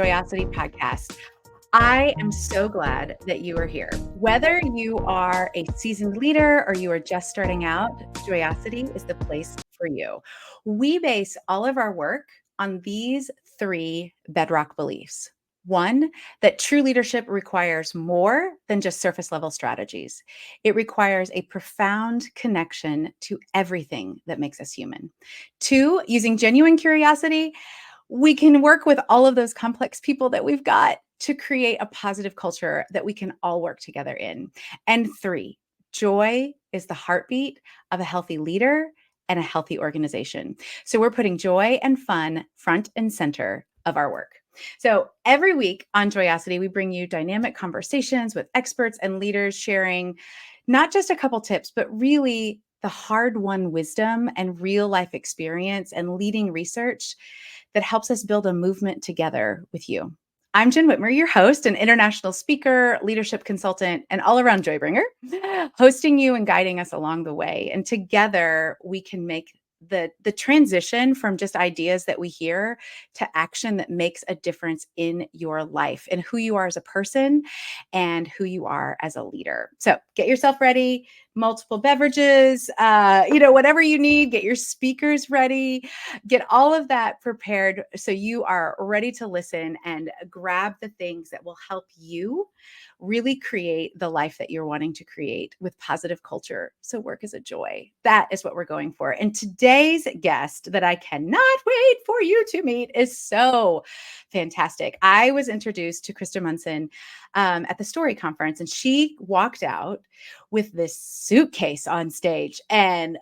Joyosity podcast. I am so glad that you are here. Whether you are a seasoned leader or you are just starting out, Joyosity is the place for you. We base all of our work on these three bedrock beliefs. One, that true leadership requires more than just surface level strategies. It requires a profound connection to everything that makes us human. Two, using genuine curiosity, we can work with all of those complex people that we've got to create a positive culture that we can all work together in. And three, joy is the heartbeat of a healthy leader and a healthy organization. So we're putting joy and fun front and center of our work. So every week on Joyosity, we bring you dynamic conversations with experts and leaders sharing not just a couple tips, but really the hard-won wisdom and real life experience and leading research that helps us build a movement together with you. I'm Jen Whitmer, your host, an international speaker, leadership consultant, and all-around joybringer, hosting you and guiding us along the way. And together, we can make the transition from just ideas that we hear to action that makes a difference in your life and who you are as a person and who you are as a leader. So get yourself ready, multiple beverages, whatever you need, get your speakers ready, get all of that prepared so you are ready to listen and grab the things that will help you really create the life that you're wanting to create with positive culture. So work is a joy. That is what we're going for. And today's guest that I cannot wait for you to meet is so fantastic. I was introduced to Krista Monson at the Story Conference, and she walked out with this suitcase on stage and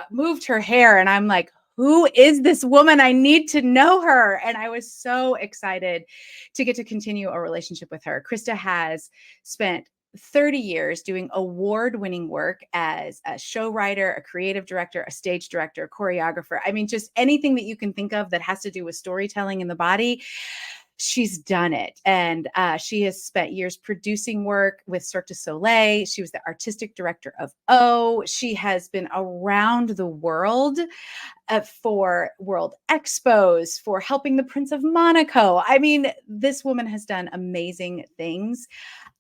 moved her hair. And I'm like, who is this woman? I need to know her. And I was so excited to get to continue a relationship with her. Krista has spent 30 years doing award-winning work as a show writer, a creative director, a stage director, a choreographer. I mean, just anything that you can think of that has to do with storytelling in the body. She's done it. And she has spent years producing work with Cirque du Soleil. She was the artistic director of O. She has been around the world for World Expos, for helping the Prince of Monaco. I mean, this woman has done amazing things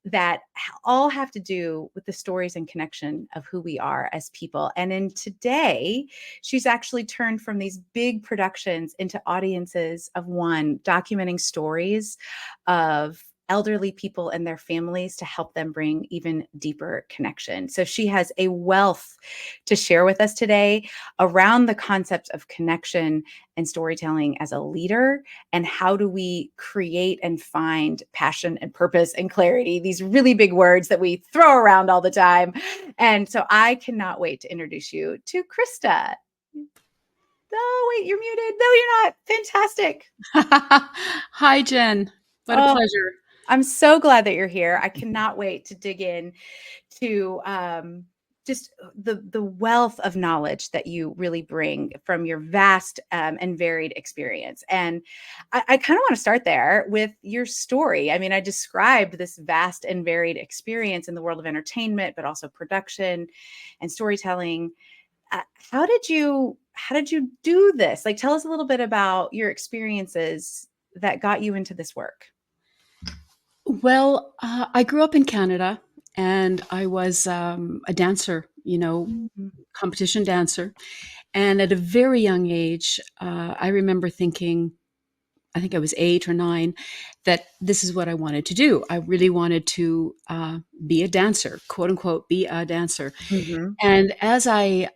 that all have to do with the stories and connection of who we are as people. And in today, she's actually turned from these big productions into audiences of one, documenting stories of elderly people and their families to help them bring even deeper connection. So she has a wealth to share with us today around the concepts of connection and storytelling as a leader, and how do we create and find passion and purpose and clarity, these really big words that we throw around all the time. And so I cannot wait to introduce you to Krista. Oh, wait, you're muted. No, you're not. Fantastic. Hi, Jen. What a pleasure. I'm so glad that you're here. I cannot wait to dig in to just the wealth of knowledge that you really bring from your vast and varied experience. And I kind of want to start there with your story. I mean, I described this vast and varied experience in the world of entertainment, but also production and storytelling. How did you do this? Like, tell us a little bit about your experiences that got you into this work. Well, I grew up in Canada, and I was a dancer, competition dancer. And at a very young age, I remember thinking, I think I was 8 or 9, that this is what I wanted to do. I really wanted to be a dancer, quote unquote, be a dancer. Mm-hmm. And as I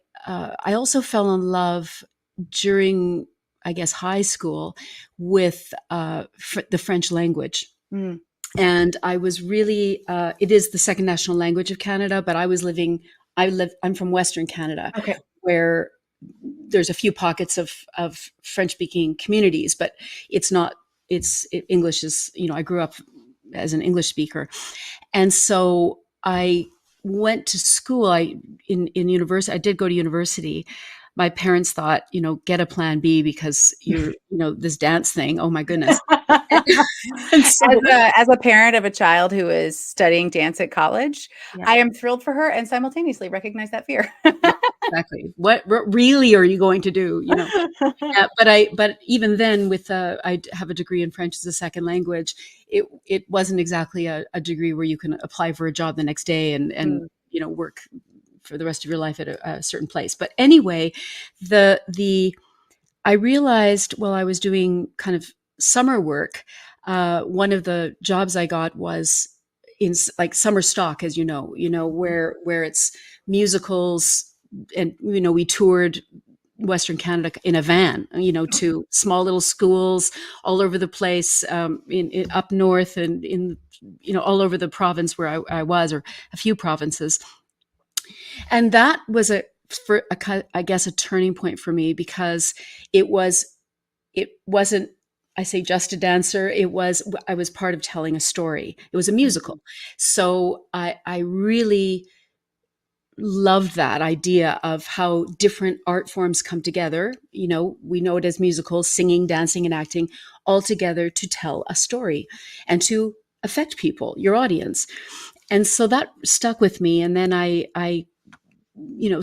also fell in love during, I guess, high school with the French language. Mm. And I was really, it is the second national language of Canada, but I'm from Western Canada, Okay. where there's a few pockets of French speaking communities, but English is, I grew up as an English speaker. And so I went to school. In university, I did go to university. My parents thought, get a plan B because you're, this dance thing. Oh my goodness. And So As a parent of a child who is studying dance at college, yeah. I am thrilled for her and simultaneously recognize that fear. Yeah, exactly. What really are you going to do, you know? But even then with, I have a degree in French as a second language, it wasn't exactly a degree where you can apply for a job the next day and, Mm, you know, work for the rest of your life at a certain place. But anyway, the I realized while I was doing kind of summer work, one of the jobs I got was in like summer stock, as you know, where it's musicals, and you know, we toured Western Canada in a van, you know, to small little schools all over the place, in up north and in, you know, all over the province where I was, or a few provinces. And that was I guess a turning point for me, because it was it wasn't, I say, just a dancer. I was part of telling a story. It was a musical. mhm, So I really loved that idea of how different art forms come together. You know, we know it as musicals, singing, dancing, and acting, all together to tell a story and to affect people, your audience. And so that stuck with me. And then I you know,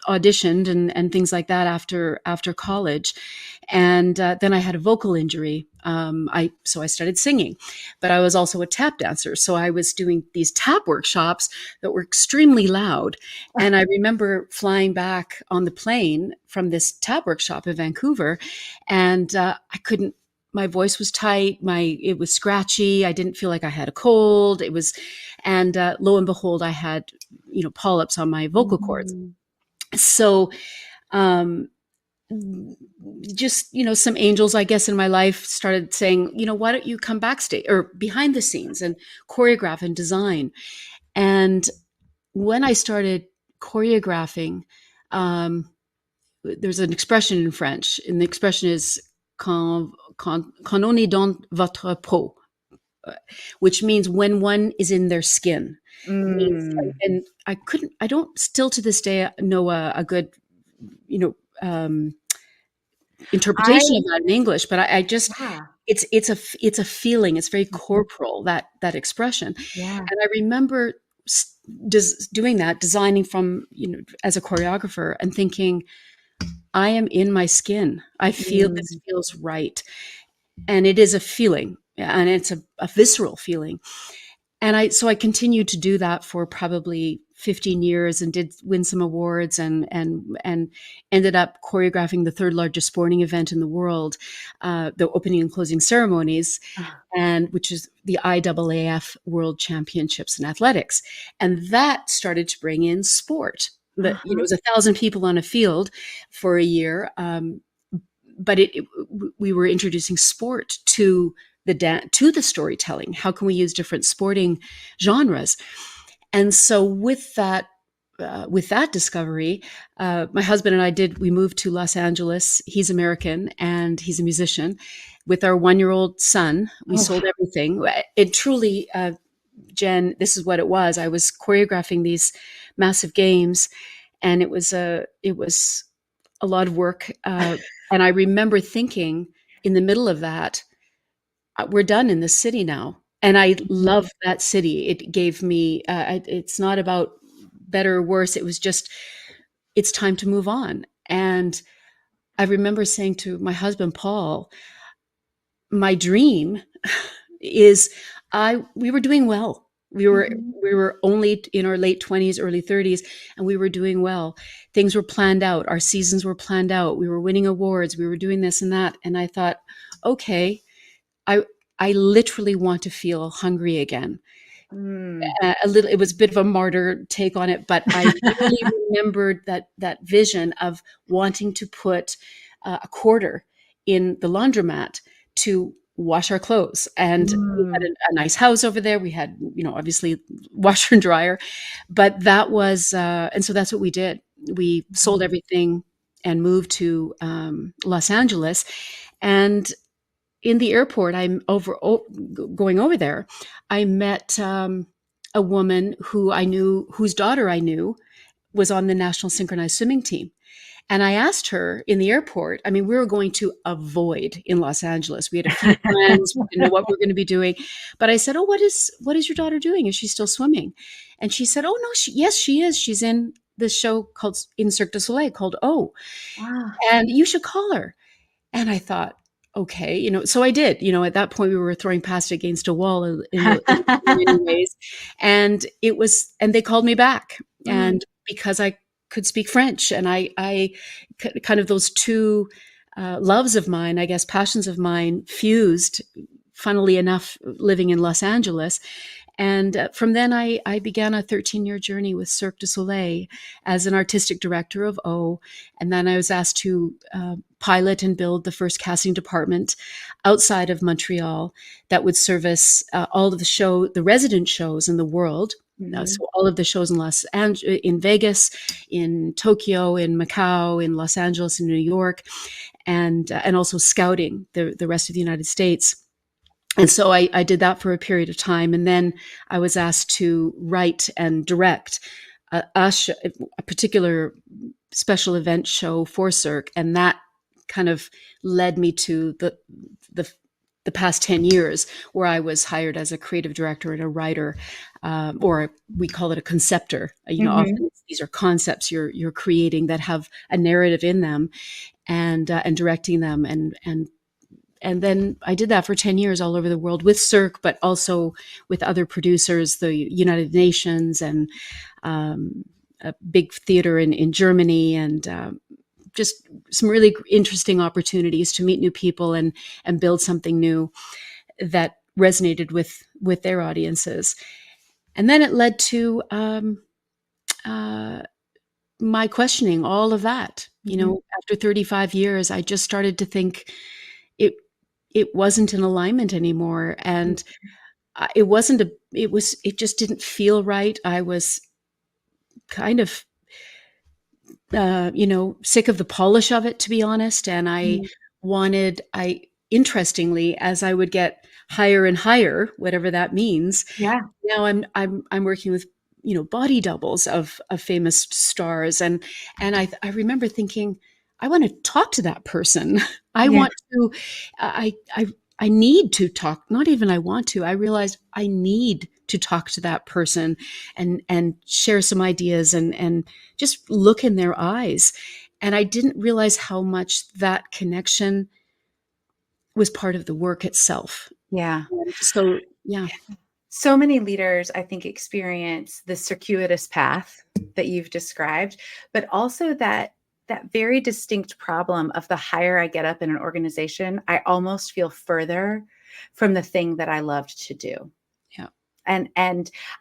auditioned and things like that after college, and then I had a vocal injury. I started singing, but I was also a tap dancer, so I was doing these tap workshops that were extremely loud. And I remember flying back on the plane from this tap workshop in Vancouver, and I couldn't. My voice was tight. It was scratchy. I didn't feel like I had a cold. It was, and lo and behold, I had, you know, polyps on my vocal cords. mm, So, um, just, you know, some angels, I guess, in my life started saying, you know, why don't you come backstage or behind the scenes and choreograph and design? And when I started choreographing, um, there's an expression in French, and the expression is quand on est dans votre peau, which means when one is in their skin. Means, mm. and I don't still to this day know a good, you know, I interpretation of that in English, but I just, Yeah, it's a feeling. It's very mhm, corporal, that expression. yeah, And I remember doing that, designing from, you know, as a choreographer, and thinking, I am in my skin. I feel this mm, feels right, and it is a feeling, and it's a visceral feeling. And I continued to do that for probably 15 years, and did win some awards, and ended up choreographing the third largest sporting event in the world, the opening and closing ceremonies, ah, and which is the IAAF World Championships in athletics. And that started to bring in sport. That, you know, uh-huh, it was 1,000 people on a field for a year, but we were introducing sport to to the storytelling. How can we use different sporting genres? And so with that discovery, my husband and I we moved to Los Angeles. He's American and he's a musician. With our 1-year-old son, we oh, sold everything. It truly, Jen, this is what it was. I was choreographing these massive games, and it was a lot of work. And I remember thinking in the middle of that, we're done in this city now. And I mhm, love that city. It gave me, it's not about better or worse. It was just, it's time to move on. And I remember saying to my husband, Paul, my dream is, we were doing well. mhm, We were only in our late 20s, early 30s, and we were doing well. Things were planned out. Our seasons were planned out. We were winning awards. We were doing this and that. And I thought, okay, I I literally want to feel hungry again. mm. A little, it was a bit of a martyr take on it, but I really remembered that vision of wanting to put a quarter in the laundromat to wash our clothes. And we had Mm, a nice house over there. We had, you know, obviously washer and dryer, but that was, and so that's what we did. We sold mhm, everything and moved to Los Angeles. And in the airport, going over there, I met a woman who I knew, whose daughter I knew was on the national synchronized swimming team. And I asked her in the airport, I mean, we were going to avoid in Los Angeles. We had a few plans, we didn't know what we were going to be doing. But I said, "Oh, what is your daughter doing? Is she still swimming?" And she said, "Oh no, yes, she is. She's in this show called in Cirque du Soleil called Oh, Ah. and you should call her." And I thought, okay, so I did. At that point, we were throwing past against a wall in many ways, and and they called me back, Mm, and because I could speak French, and kind of those two loves of mine, I guess, passions of mine fused. Funnily enough, living in Los Angeles, and from then, I began a 13-year journey with Cirque du Soleil as an artistic director of O. And then I was asked to pilot and build the first casting department outside of Montreal that would service all of the resident shows in the world. mhm, So all of the shows in Vegas, in Tokyo, in Macau, in Los Angeles, in New York, and also scouting the rest of the United States. And so I did that for a period of time. And then I was asked to write and direct a particular special event show for Cirque. And that kind of led me to the, the past 10 years where I was hired as a creative director and a writer, or we call it a conceptor. mhm. Often these are concepts you're creating that have a narrative in them, and directing them, and then I did that for 10 years all over the world with Cirque, but also with other producers, the United Nations, and a big theater in Germany, and just some really interesting opportunities to meet new people and build something new that resonated with their audiences. And then it led to uh, my questioning all of that. Mhm. After 35 years, I just started to think it it wasn't in alignment anymore, and it wasn't a it just didn't feel right. I was kind of sick of the polish of it, to be honest, and Mhm. I interestingly, as I would get higher and higher, whatever that means, Yeah. now I'm working with body doubles of famous stars, and I remember thinking, I want to talk to that person. I Yeah. want to I need to talk. Not even I want to. I realized I need to talk to that person and share some ideas and just look in their eyes. And I didn't realize how much that connection was part of the work itself. Yeah. And so, yeah. So many leaders, I think, experience the circuitous path that you've described, but also that very distinct problem of the higher I get up in an organization, I almost feel further from the thing that I loved to do. Yeah. And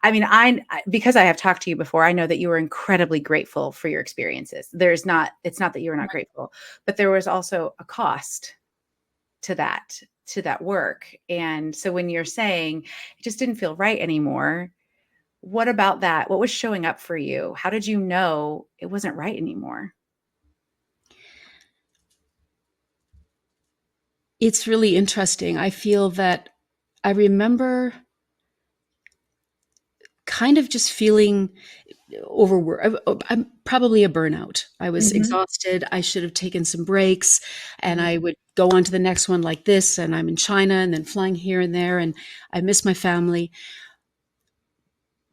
I mean, because I have talked to you before, I know that you were incredibly grateful for your experiences. It's not that you were not grateful, but there was also a cost to that work. And so when you're saying it just didn't feel right anymore, what about that? What was showing up for you? How did you know it wasn't right anymore? It's really interesting. I feel that I remember kind of just feeling overworked. I'm probably a burnout. I was Mhm. exhausted. I should have taken some breaks, and Mm. I would go on to the next one like this. And I'm in China and then flying here and there, and I miss my family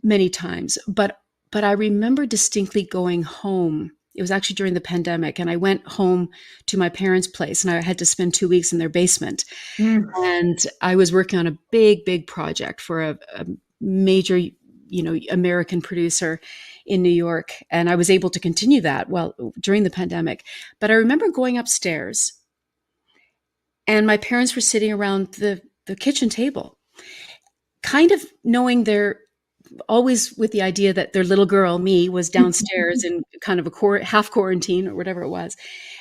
many times. But I remember distinctly going home. It was actually during the pandemic, and I went home to my parents' place, and I had to spend 2 weeks in their basement. Mm. And I was working on a big project for a major, American producer in New York, and I was able to continue that during the pandemic. But I remember going upstairs, and my parents were sitting around the kitchen table, kind of knowing they're always with the idea that their little girl, me, was downstairs in kind of a half quarantine or whatever it was.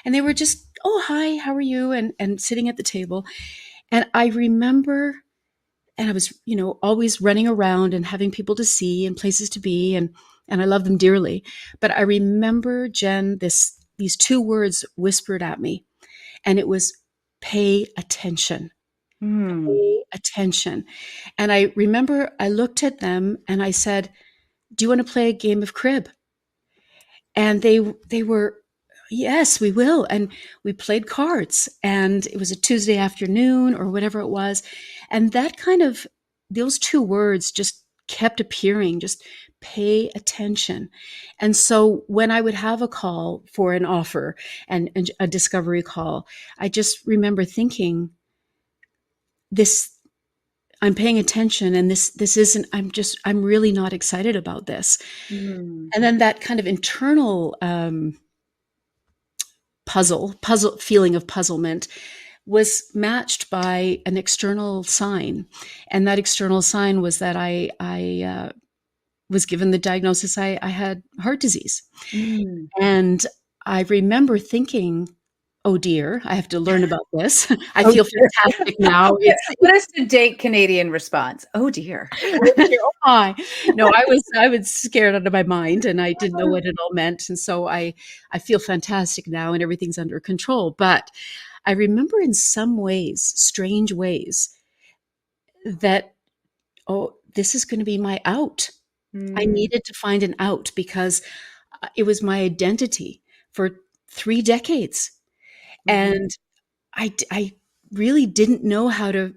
And they were just, "Oh, hi, how are you?" And sitting at the table. And I remember, and I was, always running around and having people to see and places to be. And I love them dearly. But I remember, Jen, these two words whispered at me, and it was pay attention. Mm. Pay attention. And I remember I looked at them and I said, "Do you want to play a game of crib?" And they were, Yes, we will. And we played cards, and it was a Tuesday afternoon or whatever it was. And that kind of, those two words just kept appearing, just pay attention. And so when I would have a call for an offer and a discovery call, I just remember thinking, this, I'm paying attention, and this isn't, I'm really not excited about this. Mm. And then that kind of internal puzzle feeling of puzzlement was matched by an external sign, and that external sign was that I was given the diagnosis I had heart disease, Mm. and I remember thinking, "Oh dear, I have to learn about this." I Oh, feel dear. fantastic now. It's What is the date Canadian response? Oh, dear. oh dear, oh my. No, I was scared out of my mind, and I didn't know what it all meant, and so I feel fantastic now, and everything's under control. But I remember in some ways, strange ways, that, oh, this is going to be my out. I Mm. needed to find an out because it was my identity for 3 decades. Mhm. And I really didn't know how to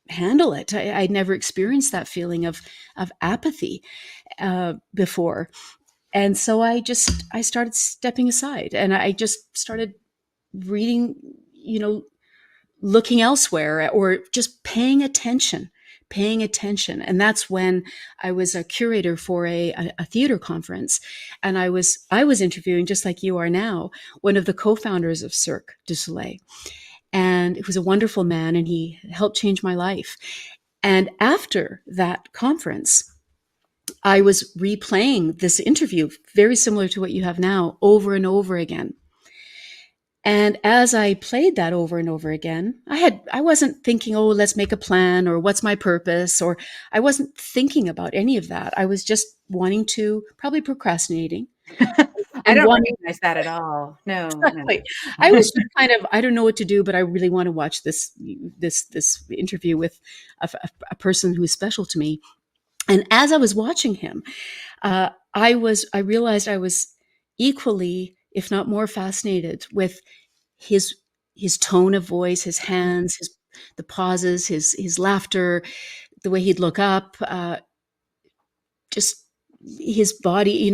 handle it. I'd never experienced that feeling of apathy before. And so I started stepping aside, and I just started reading, you know, looking elsewhere, or just paying attention. And that's when I was a curator for a theater conference, and I was interviewing, just like you are now, one of the co-founders of Cirque du Soleil. And it was a wonderful man, and he helped change my life. And after that conference, I was replaying this interview, very similar to what you have now, over and over again. And as I played that over and over again, I wasn't thinking, oh, let's make a plan, or what's my purpose, or I wasn't thinking about any of that. I was just wanting to, probably procrastinating, I and don't wanting recognize that at all. No, no. exactly. I was just kind of, I don't know what to do, but I really want to watch this interview with a person who is special to me. And as I was watching him, I realized I was equally, if not more, fascinated with his his tone of voice, his hands, the pauses, his laughter, the way he'd look up, just his body,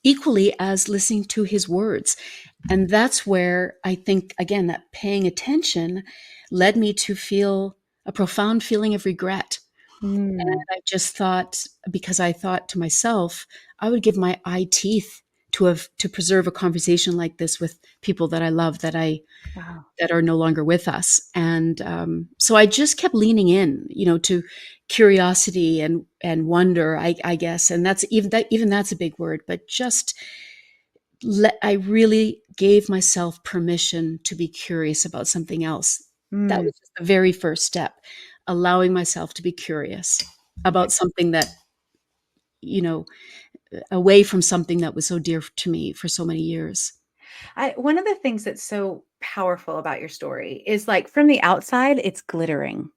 equally as listening to his words. And that's where I think, again, that paying attention led me to feel a profound feeling of regret. And Mm. I just thought, because I thought to myself, I would give my eye teeth to preserve a conversation like this with people that I love, Wow. that are no longer with us. And so I just kept leaning in, to curiosity and wonder, I guess. And even that's a big word, but just I really gave myself permission to be curious about something else. That Mm. was just the very first step, allowing myself to be curious Yeah. about something that, you know, away from something that was so dear to me for so many years. One of the things that's so powerful about your story is, like, from the outside, it's glittering.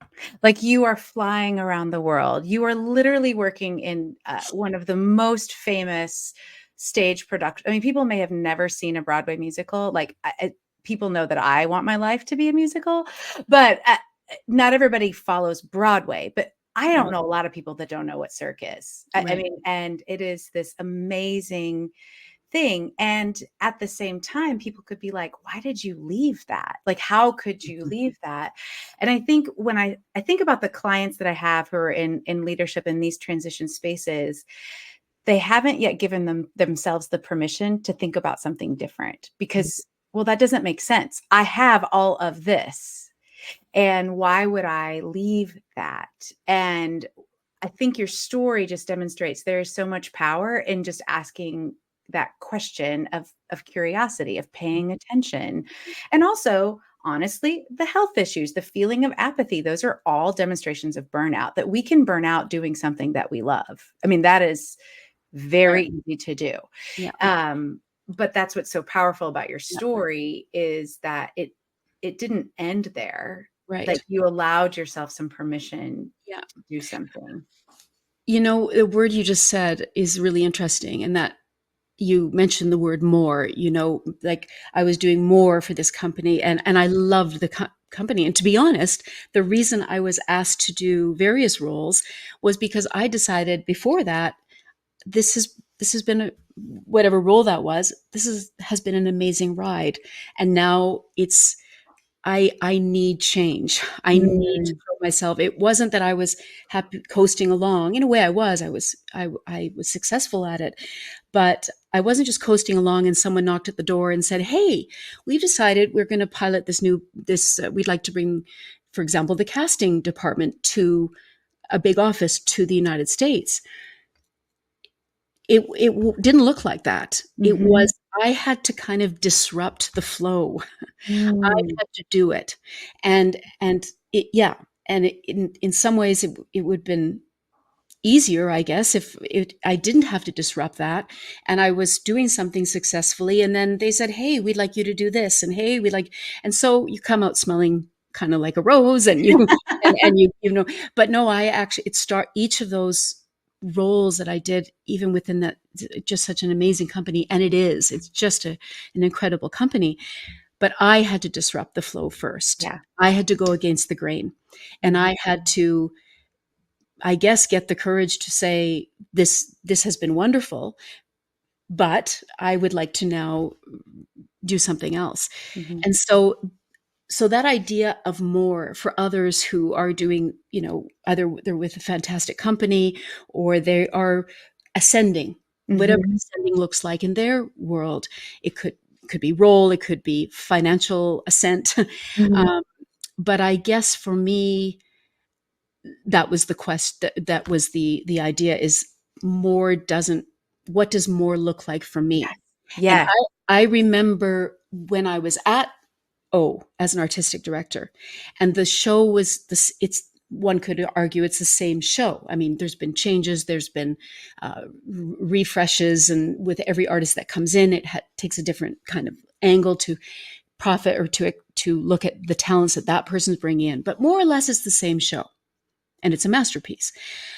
Like, you are flying around the world. You are literally working in one of the most famous stage production. I mean, people may have never seen a Broadway musical. Like, people know that I want my life to be a musical, but not everybody follows Broadway. But I don't Right. know a lot of people that don't know what Cirque is. I Right. mean, and it is this amazing thing. And at the same time, people could be like, why did you leave that? Like, how could you Mhm. leave that? And I think when I think about the clients that I have who are in leadership in these transition spaces, they haven't yet given themselves the permission to think about something different because, well, that doesn't make sense. I have all of this. And why would I leave that? And I think your story just demonstrates there is so much power in just asking that question of curiosity, of paying attention. And also, honestly, the health issues, the feeling of apathy, those are all demonstrations of burnout, that we can burn out doing something that we love. I mean, that is Right. very easy to do. Yeah. But that's what's so powerful about your Yeah. story is that it didn't end there. Like, Right. you allowed yourself some permission Yeah. to do something. The word you just said is really interesting, and that you mentioned the word more, like I was doing more for this company, and I loved the company. And to be honest, the reason I was asked to do various roles was because I decided before that this has been whatever role that was, has been an amazing ride. And now I need change. I need to Mm, throw myself. It wasn't that I was happy coasting along. In a way, I was successful at it, but I wasn't just coasting along. And someone knocked at the door and said, "Hey, we've decided we're going to pilot this. We'd like to bring, for example, the casting department to a big office to the United States." It didn't look like that. It mhm, was I had to kind of disrupt the flow. I mm, had to do it. And it, yeah, and in some ways it would have been easier, I guess, if I didn't have to disrupt that and I was doing something successfully, and then they said, "Hey, we'd like you to do this," and "Hey, we'd like," and so you come out smelling kind of like a rose, and you and you know, but no, I actually it start each of those roles that I did, even within that, just such an amazing company, and it's just an incredible company. But I had to disrupt the flow first. yeah, I had to go against the grain. And mhm, I had to, I guess, get the courage to say, this has been wonderful, but I would like to now do something else. mhm, And so that idea of more for others who are doing, either they're with a fantastic company or they are ascending, whatever mhm, ascending looks like in their world. It could be role, it could be financial ascent. mhm, um, but I guess for me, that was the quest. That was the idea, is more doesn't. What does more look like for me? yes, And yes, I remember when I was at as an artistic director, and the show was this. It's One could argue it's the same show. I mean, there's been changes, there's been refreshes, and with every artist that comes in, it takes a different kind of angle to profit, or to look at the talents that that person's bringing in. But more or less, it's the same show, and it's a masterpiece.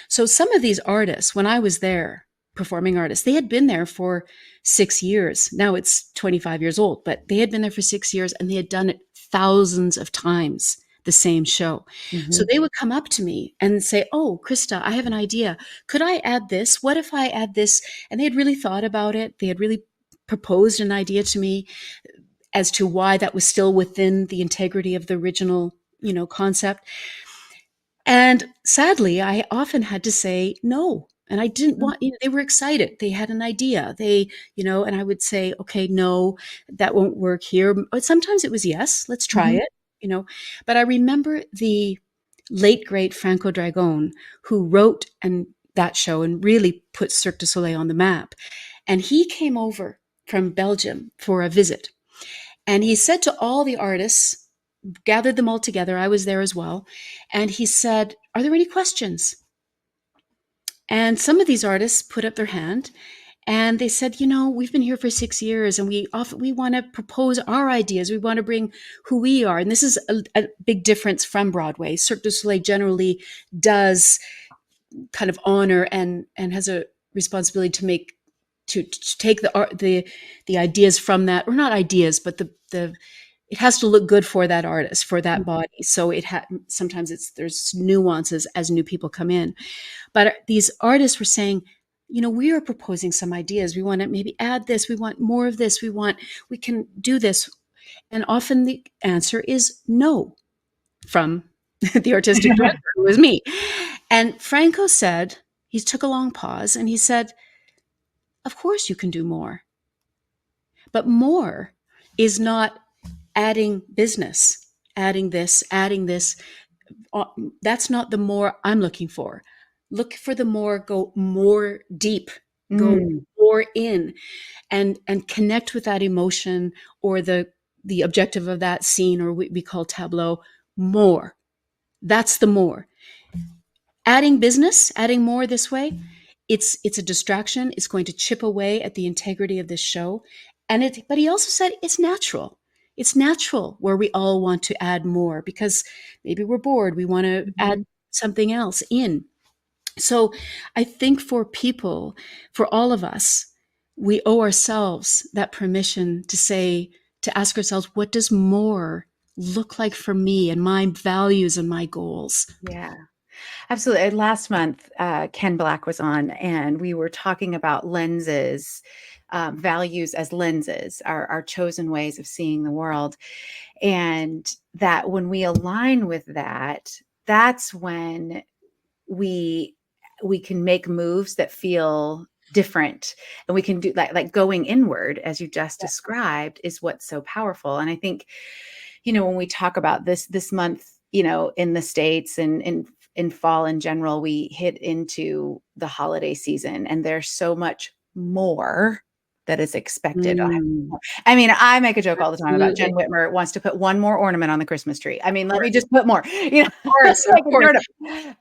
So some of these artists, when I was there, performing artists, they had been there for 6 years. Now it's 25 years old, but they had been there for 6 years and they had done it thousands of times, the same show. So mhm, they would come up to me and say, "Oh, Krista, I have an idea. Could I add this? What if I add this?" And they had really thought about it. They had really proposed an idea to me as to why that was still within the integrity of the original, concept. And sadly, I often had to say no. And I didn't mhm, want, they were excited. They had an idea. And I would say, "Okay, no, that won't work here." But sometimes it was, "Yes, let's try mhm, it. But I remember the late, great Franco Dragone, who wrote that show and really put Cirque du Soleil on the map. And he came over from Belgium for a visit. And he said to all the artists, gathered them all together. I was there as well. And he said, "Are there any questions?" And some of these artists put up their hand and they said, "We've been here for 6 years and we want to propose our ideas. We want to bring who we are." And this is a big difference from Broadway. Cirque du Soleil generally does kind of honor and has a responsibility to make to take the art, the ideas from that, or not ideas, but the it has to look good for that artist, for that mhm, body. So sometimes there's nuances as new people come in. But these artists were saying, "We are proposing some ideas. We want to maybe add this. We want more of this. We can do this." And often the answer is no from the artistic director, who was me. And Franco said, he took a long pause and he said, "Of course you can do more. But more is not adding business, adding this. uh, That's not the more I'm looking for. Look for the more, go more deep, go mm, more in, and connect with that emotion, or the objective of that scene, or what we call tableau. More. That's the more. Adding business, adding more this way, it's a distraction. It's going to chip away at the integrity of this show. But he also said it's natural. It's natural where we all want to add more because maybe we're bored. We want to add mhm, something else in. So I think for people, for all of us, we owe ourselves that permission to ask ourselves, what does more look like for me and my values and my goals? Yeah. Absolutely. Last month, Ken Black was on, and we were talking about lenses, values as lenses, our chosen ways of seeing the world. And that when we align with that, that's when we we can make moves that feel different, and we can do like going inward, as you just described, is what's so powerful. And I think, when we talk about this month, in the States and in fall in general, we hit into the holiday season, and there's so much more that is expected. Mm, I mean, I make a joke all the time about absolutely. Jen Whitmer wants to put one more ornament on the Christmas tree. I mean, Of let me course, just put more, of course, of like a course. nerd.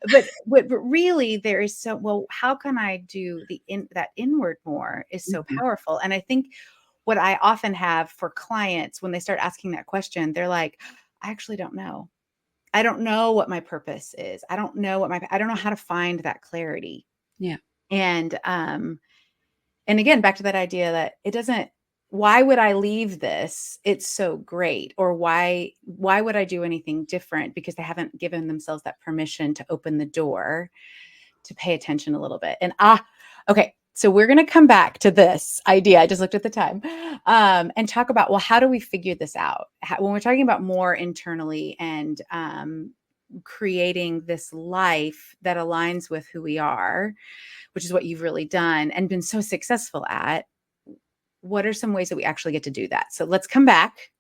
But really, there is well, how can I do that inward more is so Mhm. powerful. And I think what I often have for clients when they start asking that question, they're like, I actually don't know. I don't know what my purpose is. I don't know how to find that clarity. Yeah. And again, back to that idea that it doesn't, why would I leave this? It's so great. Or why would I do anything different? Because they haven't given themselves that permission to open the door to pay attention a little bit. And okay. So we're going to come back to this idea. I just looked at the time, and talk about, well, how do we figure this out? When we're talking about more internally and creating this life that aligns with who we are, which is what you've really done and been so successful at, what are some ways that we actually get to do that? So let's come back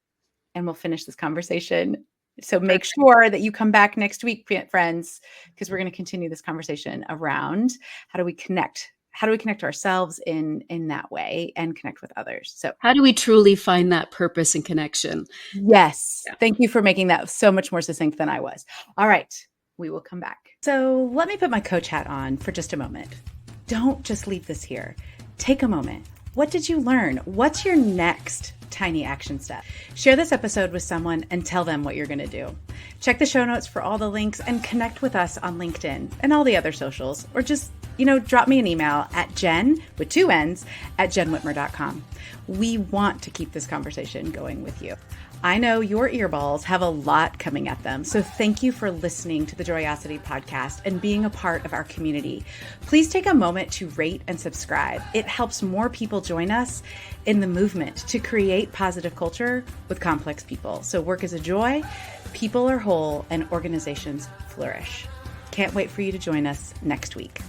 and we'll finish this conversation. So make Perfect. sure that you come back next week, friends, because we're going to continue this conversation around how do we connect? How do we connect ourselves in that way and connect with others? So How do we truly find that purpose and connection? yes, Yeah. thank you for making that so much more succinct than I was. All right, we will come back. So let me put my coach hat on for just a moment. Don't just leave this here. Take a moment. What did you learn? What's your next tiny action step? Share this episode with someone and tell them what you're going to do. Check the show notes for all the links and connect with us on LinkedIn and all the other socials, or just, drop me an email at Jen with 2 N's at jenwhitmer.com. We want to keep this conversation going with you. I know your earballs have a lot coming at them, so thank you for listening to the Joyosity podcast and being a part of our community. Please take a moment to rate and subscribe. It helps more people join us in the movement to create positive culture with complex people. So work is a joy, people are whole, and organizations flourish. Can't wait for you to join us next week.